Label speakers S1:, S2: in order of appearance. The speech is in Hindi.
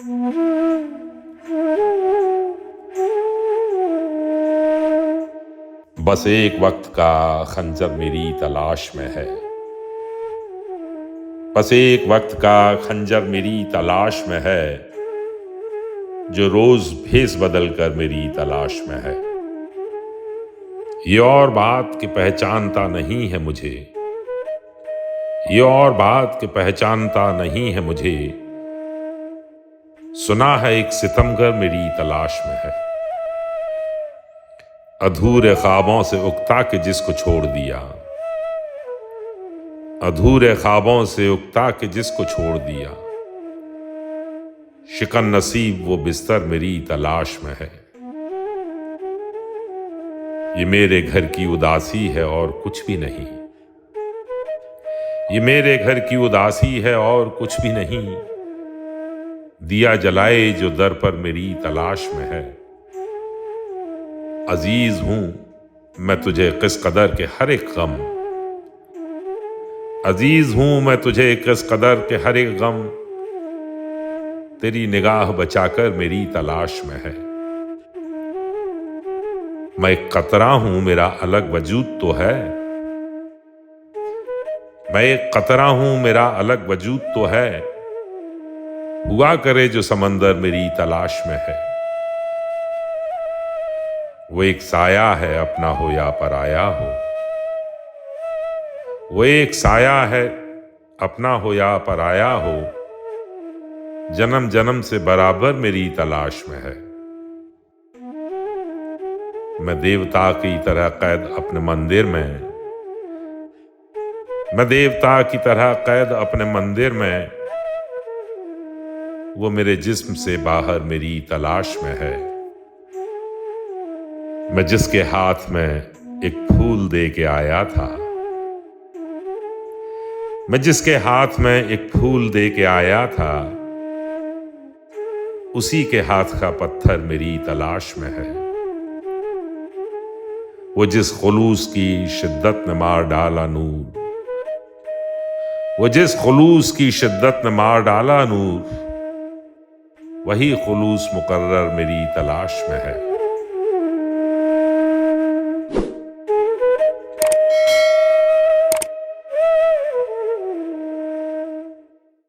S1: बस एक वक्त का खंजर मेरी तलाश में है। बस एक वक्त का खंजर मेरी तलाश में है, जो रोज भेस बदल कर मेरी तलाश में है। ये और बात कि पहचानता नहीं है मुझे, ये और बात कि पहचानता नहीं है मुझे। सुना है एक सितमगर मेरी तलाश में है। अधूरे ख्वाबों से उकता के जिसको छोड़ दिया, अधूरे ख्वाबों से उकता के जिसको छोड़ दिया। शिकन नसीब वो बिस्तर मेरी तलाश में है। ये मेरे घर की उदासी है और कुछ भी नहीं, ये मेरे घर की उदासी है और कुछ भी नहीं। दिया जलाए जो दर पर मेरी तलाश में है। अजीज हूं मैं तुझे किस कदर के हर एक गम, अजीज हूं मैं तुझे किस कदर के हर एक गम। तेरी निगाह बचाकर मेरी तलाश में है। मैं एक कतरा हूं मेरा अलग वजूद तो है, मैं एक कतरा हूं मेरा अलग वजूद तो है। हुआ करे जो समंदर मेरी तलाश में है। वो एक साया है अपना हो या पराया हो, वो एक साया है अपना हो या पराया हो। जन्म जन्म से बराबर मेरी तलाश में है। मैं देवता की तरह कैद अपने मंदिर में, मैं देवता की तरह कैद अपने मंदिर में। वो मेरे जिस्म से बाहर मेरी तलाश में है। मैं जिसके हाथ में एक फूल दे के आया था, मैं जिसके हाथ में एक फूल दे के आया था, उसी के हाथ का पत्थर मेरी तलाश में है। वो जिस खुलूस की शिद्दत ने मार डाला नूर, वो जिस खुलूस की शिद्दत ने मार डाला नूर, वही खुलूस मुकर्रर मेरी तलाश में है।